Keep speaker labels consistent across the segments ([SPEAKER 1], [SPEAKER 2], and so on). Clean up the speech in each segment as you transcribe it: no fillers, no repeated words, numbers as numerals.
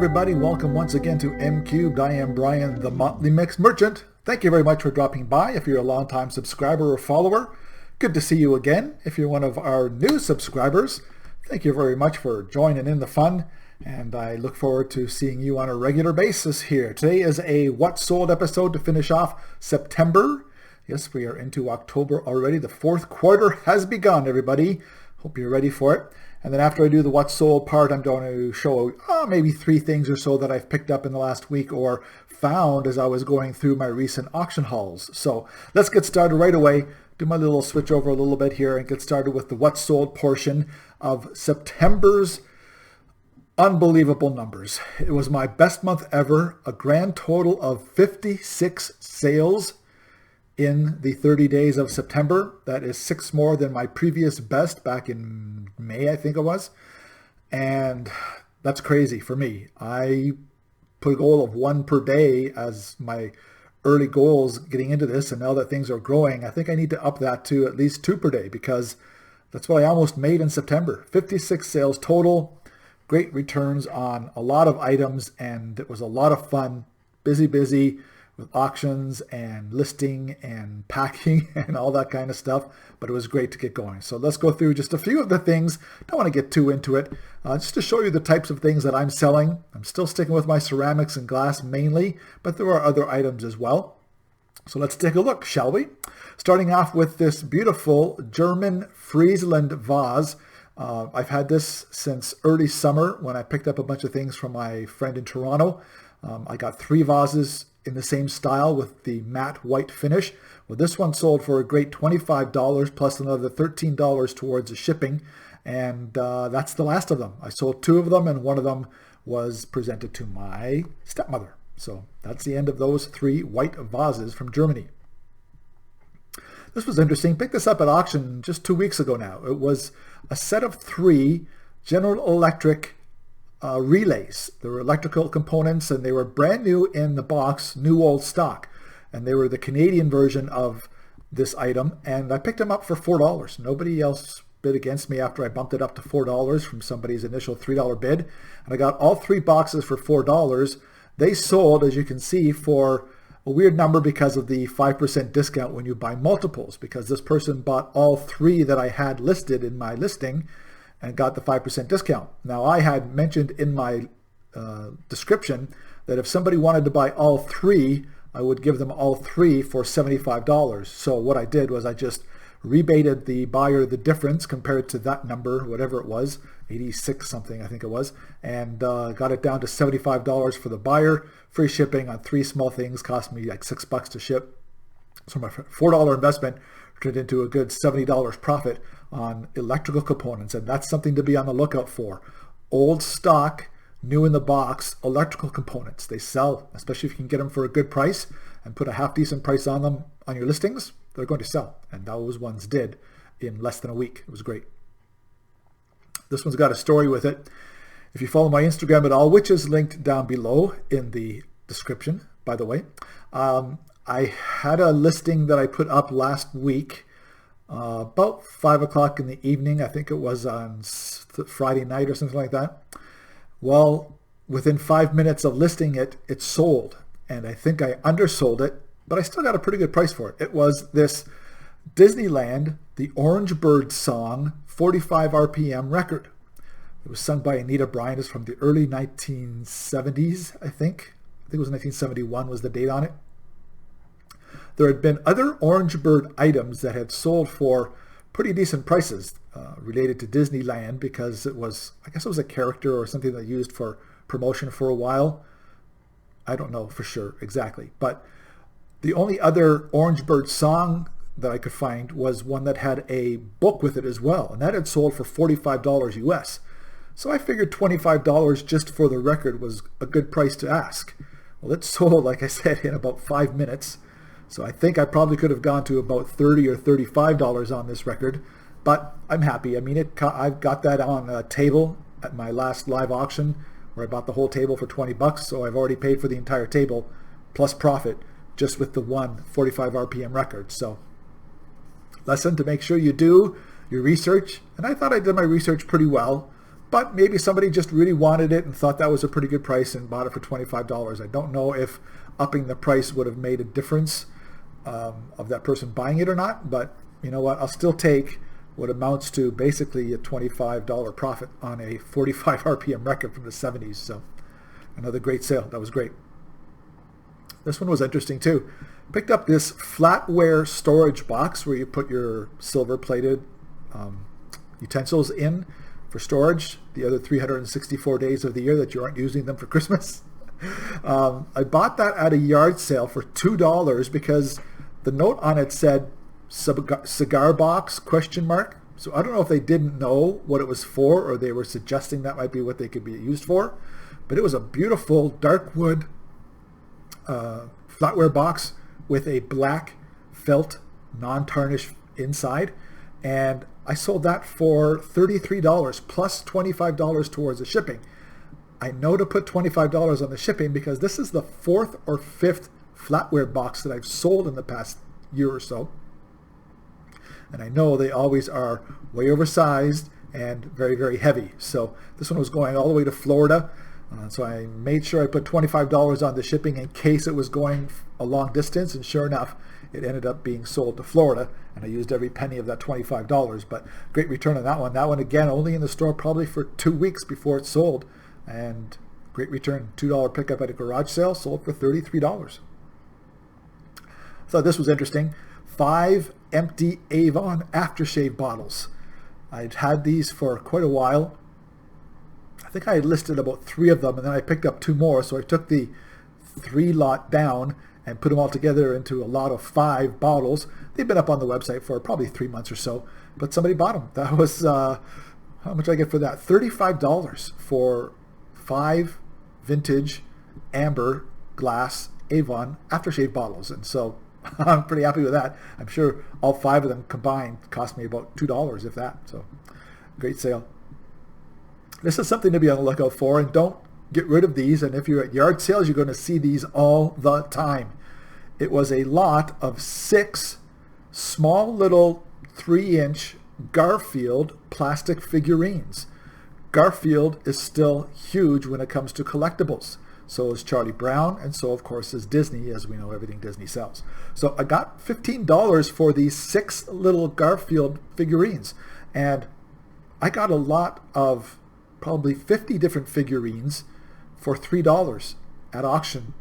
[SPEAKER 1] everybody, welcome once again to M Cubed. I am Brian, the Motley Mix Merchant. Thank you very much for dropping by. If you're a longtime subscriber or follower, good to see you again. If you're one of our new subscribers, thank you very much for joining in the fun, and I look forward to seeing you on a regular basis here. Today is a What Sold episode to finish off September. Yes, we are into October already. The fourth quarter has begun, everybody. Hope you're ready for it. And then after I do the What Sold part, I'm going to show maybe 3 things or so that I've picked up in the last week or found as I was going through my recent auction hauls. So let's get started right away. Do my little switch over a little bit here and get started with the What Sold portion of September's unbelievable numbers. It was my best month ever, a grand total of 56 sales in the 30 days of September. That is 6 more than my previous best back in May, I think it was. And that's crazy for me. I put a goal of 1 per day as my early goals getting into this, and now that things are growing, I think I need to up that to at least 2 per day, because that's what I almost made in September. 56 sales total, great returns on a lot of items, and it was a lot of fun. Busy with auctions and listing and packing and all that kind of stuff, but it was great to get going. So let's go through just a few of the things. Don't want to get too into it, just to show you the types of things that I'm selling. I'm still sticking with my ceramics and glass mainly, but there are other items as well. So let's take a look, shall we? Starting off with this beautiful German Friesland vase. I've had this since early summer when I picked up a bunch of things from my friend in Toronto. I got 3 vases in the same style with the matte white finish. Well, this one sold for a great $25 plus another $13 towards the shipping, and that's the last of them. I sold 2 of them, and one of them was presented to my stepmother. So that's the end of those 3 white vases from Germany. This was interesting. Picked this up at auction just 2 weeks ago now. It was a set of 3 General Electric relays. They were electrical components, and they were brand new in the box, new old stock, and they were the Canadian version of this item, and I picked them up for $4. Nobody else bid against me after I bumped it up to $4 from somebody's initial $3 bid, and I got all 3 boxes for $4. They sold, as you can see, for a weird number because of the 5% discount when you buy multiples, because this person bought all 3 that I had listed in my listing and got the 5% discount. Now, I had mentioned in my description that if somebody wanted to buy all 3, I would give them all 3 for $75. So what I did was I just rebated the buyer the difference compared to that number, whatever it was, 86 something I think it was, and got it down to $75 for the buyer. Free shipping on 3 small things cost me like $6 to ship. So my $4 investment turned into a good $70 profit on electrical components, and that's something to be on the lookout for. Old stock, new in the box, electrical components. They sell, especially if you can get them for a good price and put a half decent price on them on your listings, they're going to sell. And those ones did in less than a week. It was great. This one's got a story with it. If you follow my Instagram at all, which is linked down below in the description, by the way, I had a listing that I put up last week, about 5 o'clock in the evening. I think it was on Friday night or something like that. Well, within 5 minutes of listing it, it sold. And I think I undersold it, but I still got a pretty good price for it. It was this Disneyland, the Orange Bird song, 45 RPM record. It was sung by Anita Bryant. It's from the early 1970s, I think. I think it was 1971 was the date on it. There had been other Orange Bird items that had sold for pretty decent prices related to Disneyland, because it was, I guess it was a character or something they used for promotion for a while. I don't know for sure exactly. But the only other Orange Bird song that I could find was one that had a book with it as well, and that had sold for $45 US. So I figured $25 just for the record was a good price to ask. Well, it sold, like I said, in about 5 minutes. So I think I probably could have gone to about $30 or $35 on this record, but I'm happy. I mean, I've got that on a table at my last live auction where I bought the whole table for $20, so I've already paid for the entire table plus profit just with the one 45 RPM record. So lesson to make sure you do your research, and I thought I did my research pretty well. But maybe somebody just really wanted it and thought that was a pretty good price and bought it for $25. I don't know if upping the price would have made a difference of that person buying it or not, but you know what, I'll still take what amounts to basically a $25 profit on a 45 RPM record from the 70s. So another great sale. That was great. This one was interesting too. Picked up this flatware storage box where you put your silver plated utensils in for storage the other 364 days of the year that you aren't using them for Christmas. I bought that at a yard sale for $2 because the note on it said cigar box ? So I don't know if they didn't know what it was for or they were suggesting that might be what they could be used for, but it was a beautiful dark wood flatware box with a black felt non-tarnished inside, and I sold that for $33 plus $25 towards the shipping. I know to put $25 on the shipping because this is the 4th or 5th flatware box that I've sold in the past year or so. And I know they always are way oversized and very, very heavy. So this one was going all the way to Florida. So I made sure I put $25 on the shipping in case it was going a long distance. And sure enough, it ended up being sold to Florida. And I used every penny of that $25. But great return on that one. That one, again, only in the store probably for 2 weeks before it sold. And great return. $2 pickup at a garage sale, sold for $33. I thought this was interesting. 5 empty Avon aftershave bottles. I'd had these for quite a while. I think I had listed about 3 of them, and then I picked up 2 more. So I took the 3 lot down and put them all together into a lot of 5 bottles. They've been up on the website for probably 3 months or so, but somebody bought them. That was, how much did I get for that? $35 for 5 vintage amber glass Avon aftershave bottles. And so I'm pretty happy with that. I'm sure all 5 of them combined cost me about $2, if that. So great sale. This is something to be on the lookout for, and don't get rid of these. And if you're at yard sales, you're going to see these all the time. It was a lot of 6 small little 3-inch Garfield plastic figurines. Garfield is still huge when it comes to collectibles. So is Charlie Brown, and so of course is Disney, as we know everything Disney sells. So I got $15 for these 6 little Garfield figurines, and I got a lot of probably 50 different figurines for $3 at auction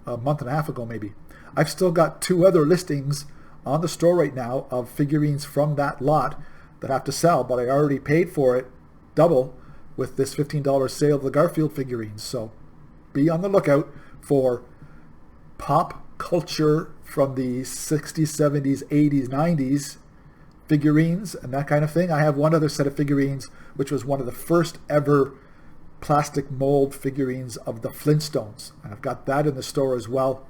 [SPEAKER 1] a month and a half ago maybe. I've still got 2 other listings on the store right now of figurines from that lot that I have to sell, but I already paid for it double with this $15 sale of the Garfield figurines. So be on the lookout for pop culture from the 60s, 70s, 80s, 90s figurines and that kind of thing. I have one other set of figurines, which was one of the first ever plastic mold figurines of the Flintstones. And I've got that in the store as well.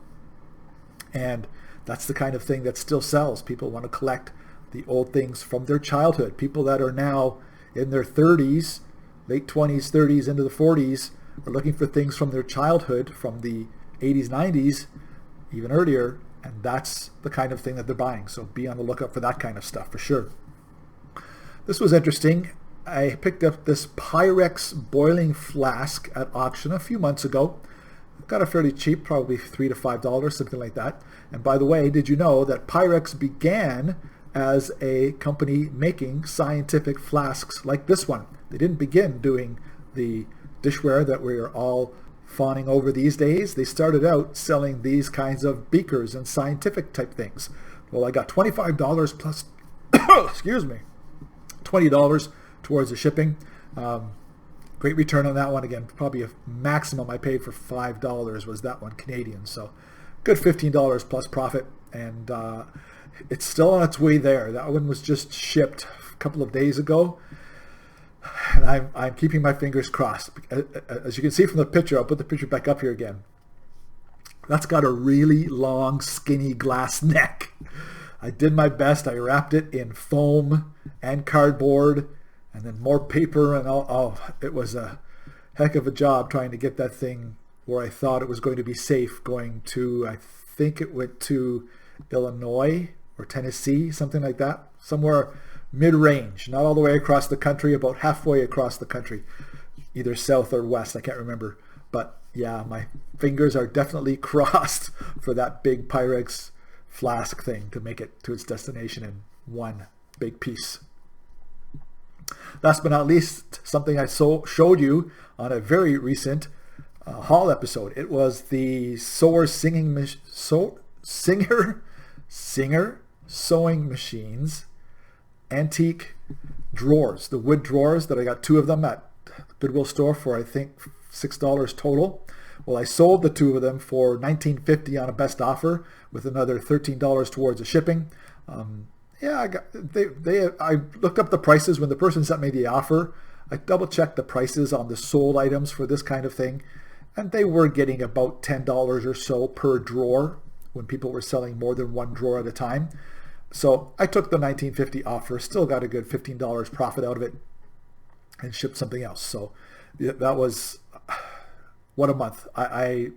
[SPEAKER 1] And that's the kind of thing that still sells. People want to collect the old things from their childhood. People that are now in their 30s, late 20s, 30s, into the 40s, are looking for things from their childhood, from the 80s, 90s, even earlier, and that's the kind of thing that they're buying. So be on the lookout for that kind of stuff for sure. This was interesting. I picked up this Pyrex boiling flask at auction a few months ago. Got it fairly cheap, probably $3 to $5, something like that. And by the way, did you know that Pyrex began as a company making scientific flasks like this one? They didn't begin doing the dishware that we're all fawning over these days. They started out selling these kinds of beakers and scientific type things. Well, I got $25 plus, excuse me, $20 towards the shipping. Great return on that one. Again, probably a maximum I paid for $5 was that one Canadian. So good $15 plus profit. And it's still on its way there. That one was just shipped a couple of days ago. And I'm keeping my fingers crossed. As you can see from the picture, I'll put the picture back up here again. That's got a really long, skinny glass neck. I did my best. I wrapped it in foam and cardboard and then more paper and all. Oh, it was a heck of a job trying to get that thing where I thought it was going to be safe, going to, I think it went to Illinois or Tennessee, something like that, somewhere mid-range, not all the way across the country, about halfway across the country. either south or west. I can't remember. But yeah, my fingers are definitely crossed for that big pyrex flask thing to make it to its destination in one big piece. Last but not least, something I showed you on a very recent haul episode. It was the Singer sewing machines antique drawers, the wood drawers that I got 2 of them at Goodwill store for I think $6 total. Well, I sold the 2 of them for $19.50 on a best offer with another $13 towards the shipping. I looked up the prices when the person sent me the offer. I double checked the prices on the sold items for this kind of thing, and they were getting about $10 or so per drawer when people were selling more than 1 drawer at a time. So I took the $19.50 offer, still got a good $15 profit out of it, and shipped something else. So that was, what a month. I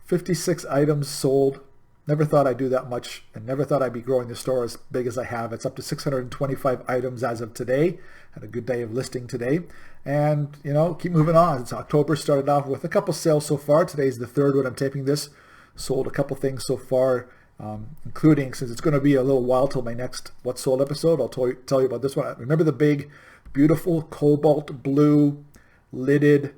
[SPEAKER 1] 56 items sold. Never thought I'd do that much, and never thought I'd be growing the store as big as I have. It's up to 625 items as of today. Had a good day of listing today. And, keep moving on. It's October, started off with a couple sales so far. Today's the 3rd when I'm taping this. Sold a couple things so far, including, since it's going to be a little while till my next What's Sold episode, I'll tell you about this one. Remember the big, beautiful cobalt blue lidded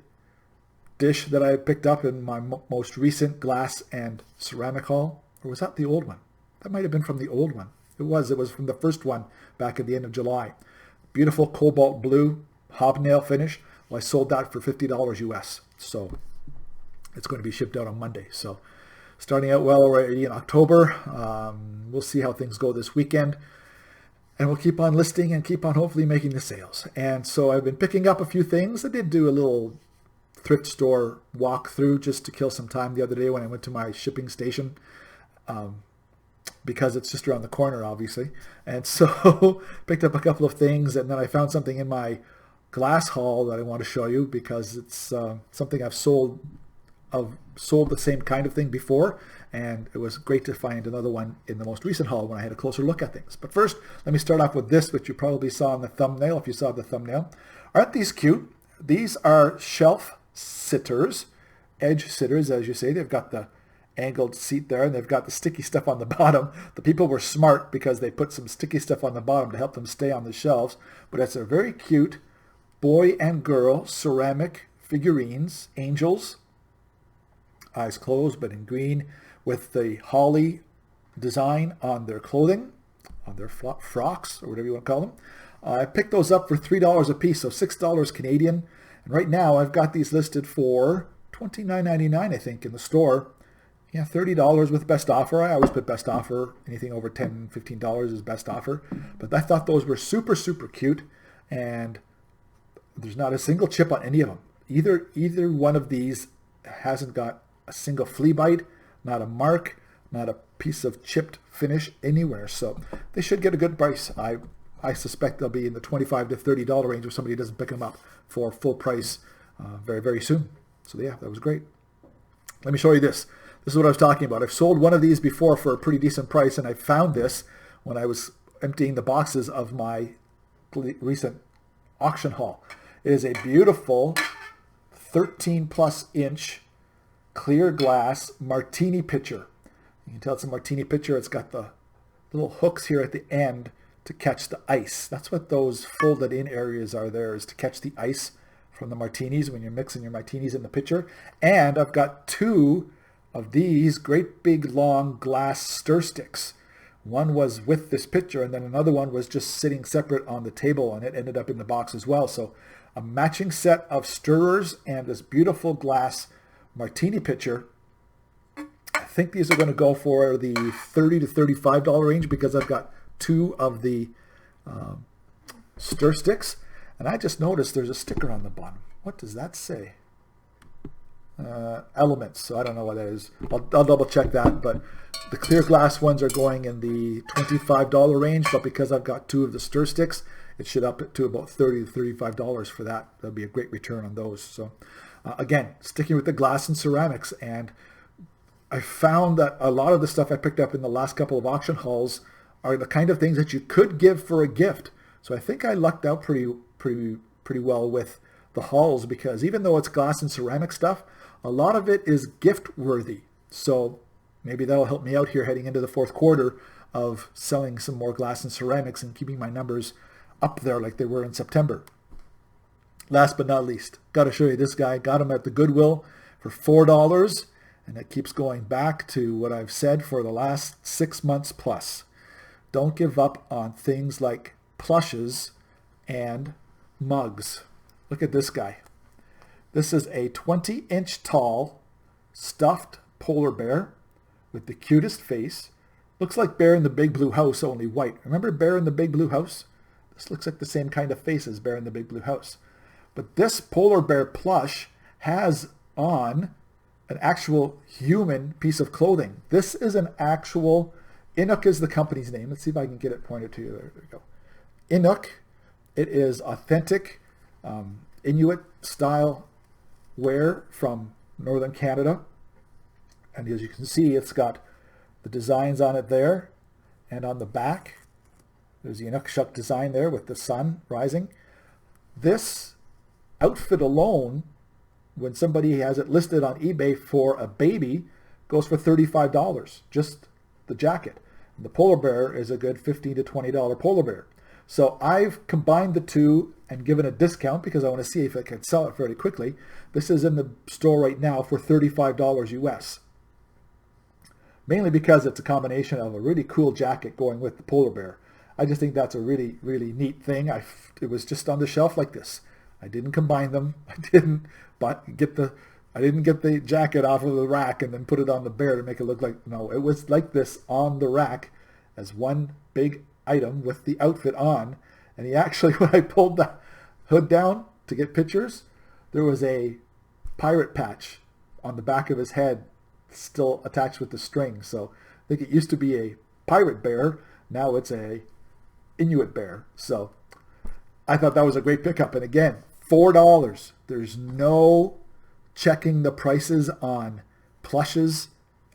[SPEAKER 1] dish that I picked up in my most recent glass and ceramic haul? Or was that the old one? That might have been from the old one. It was from the first one back at the end of July. Beautiful cobalt blue hobnail finish. Well, I sold that for $50 US. So it's going to be shipped out on Monday. So starting out well already in October. We'll see how things go this weekend. And we'll keep on listing and keep on hopefully making the sales. And so I've been picking up a few things. I did do a little thrift store walkthrough just to kill some time the other day when I went to my shipping station. Because it's just around the corner, obviously. And so picked up a couple of things, and then I found something in my glass haul that I want to show you because it's something I've sold the same kind of thing before, and it was great to find another one in the most recent haul when I had a closer look at things. But first, let me start off with this, which you probably saw in the thumbnail, if you saw the thumbnail. Aren't these cute? These are shelf sitters, edge sitters, as you say. They've got the angled seat there, and they've got the sticky stuff on the bottom. The people were smart because they put some sticky stuff on the bottom to help them stay on the shelves. But it's a very cute boy and girl ceramic figurines, angels, eyes closed but in green, with the holly design on their clothing, on their frocks, or whatever you want to call them. I picked those up for $3 a piece, so $6 Canadian. And right now I've got these listed for $29.99, I think, in the store. Yeah, $30 with best offer. I always put best offer. Anything over $10, $15 is best offer. But I thought those were super, super cute. And there's not a single chip on any of them. Either one of these hasn't got a single flea bite, not a mark, not a piece of chipped finish anywhere. So they should get a good price. I suspect they'll be in the $25 to $30 range if somebody doesn't pick them up for full price very, very soon. So yeah, that was great. Let me show you this. This is what I was talking about. I've sold one of these before for a pretty decent price, and I found this when I was emptying the boxes of my recent auction haul. It is a beautiful 13 plus inch clear glass martini pitcher. You can tell it's a martini pitcher. It's got the little hooks here at the end to catch the ice. That's what those folded in areas are there, is to catch the ice from the martinis when you're mixing your martinis in the pitcher. And I've got 2 of these great big long glass stir sticks. One was with this pitcher, and then another one was just sitting separate on the table, and it ended up in the box as well. So a matching set of stirrers and this beautiful glass martini pitcher. I think these are going to go for the $30 to $35 range because I've got 2 of the stir sticks. And I just noticed there's a sticker on the bottom. What does that say? Elements. So I don't know what that is. I'll double check that. But the clear glass ones are going in the $25 range. But because I've got 2 of the stir sticks, it should up to about $30 to $35 for that. That'll be a great return on those. So again, sticking with the glass and ceramics. And I found that a lot of the stuff I picked up in the last couple of auction hauls are the kind of things that you could give for a gift. So I think I lucked out pretty well with the hauls, because even though it's glass and ceramic stuff, a lot of it is gift worthy. So maybe that'll help me out here heading into the fourth quarter of selling some more glass and ceramics and keeping my numbers up there like they were in September. Last but not least, got to show you this guy. Got him at the Goodwill for $4, and it keeps going back to what I've said for the last 6 months plus. Don't give up on things like plushes and mugs. Look at this guy. This is a 20-inch tall stuffed polar bear with the cutest face. Looks like Bear in the Big Blue House, only white. Remember Bear in the Big Blue House? This looks like the same kind of face as Bear in the Big Blue House. But this polar bear plush has on an actual human piece of clothing. This is an actual, Inuk is the company's name. Let's see if I can get it pointed to you. There we go. Inuk. It is authentic Inuit style wear from northern Canada. And as you can see, it's got the designs on it there. And on the back, there's the Inukshuk design there with the sun rising. This outfit alone, when somebody has it listed on eBay for a baby, goes for $35, just the jacket. And the polar bear is a good $15 to $20 polar bear. So I've combined the two and given a discount because I want to see if I can sell it fairly quickly. This is in the store right now for $35 US. Mainly because it's a combination of a really cool jacket going with the polar bear. I just think that's a really, really neat thing. It was just on the shelf like this. I didn't combine them. I didn't get the jacket off of the rack and then put it on the bear to make it look like, no, it was like this on the rack as one big item with the outfit on. And he actually, when I pulled the hood down to get pictures, there was a pirate patch on the back of his head still attached with the string. So I think it used to be a pirate bear. Now it's a Inuit bear. So I thought that was a great pickup. And again, $4. There's no checking the prices on plushes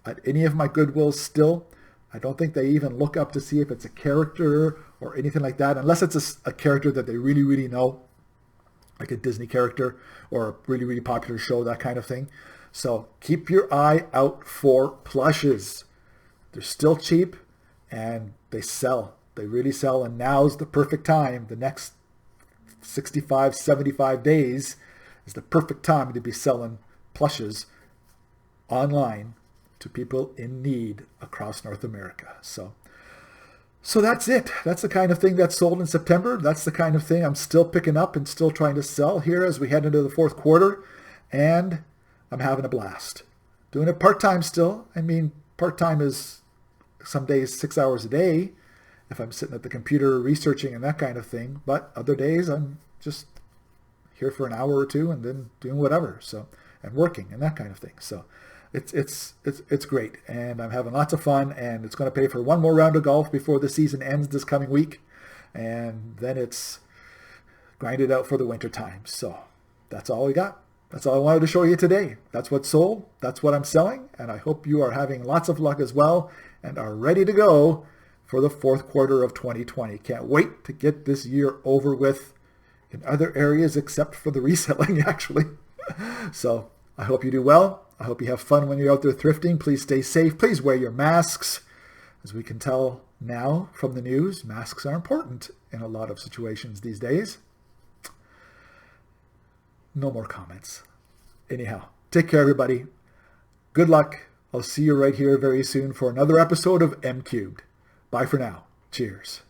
[SPEAKER 1] at any of my Goodwills still. I don't think they even look up to see if it's a character or anything like that, unless it's a character that they really, really know, like a Disney character or a really, really popular show, that kind of thing. So keep your eye out for plushes. They're still cheap and they sell. They really sell, and now's the perfect time. The next 65, 75 days is the perfect time to be selling plushes online to people in need across North America. So that's it. That's the kind of thing that's sold in September. That's the kind of thing I'm still picking up and still trying to sell here as we head into the fourth quarter. And I'm having a blast. Doing it part-time still. I mean, part-time is some days 6 hours a day if I'm sitting at the computer researching and that kind of thing. But other days I'm just here for an hour or two and then doing whatever. So, and working and that kind of thing. So it's great, and I'm having lots of fun, and it's going to pay for one more round of golf before the season ends this coming week, and then it's grinded out for the winter time. So that's all we got. That's all I wanted to show you today. That's what's sold. That's what I'm selling, and I hope you are having lots of luck as well and are ready to go for the fourth quarter of 2020. Can't wait to get this year over with in other areas except for the reselling, actually. So I hope you do well. I hope you have fun when you're out there thrifting. Please stay safe. Please wear your masks. As we can tell now from the news, masks are important in a lot of situations these days. No more comments. Anyhow, take care, everybody. Good luck. I'll see you right here very soon for another episode of M Cubed. Bye for now. Cheers.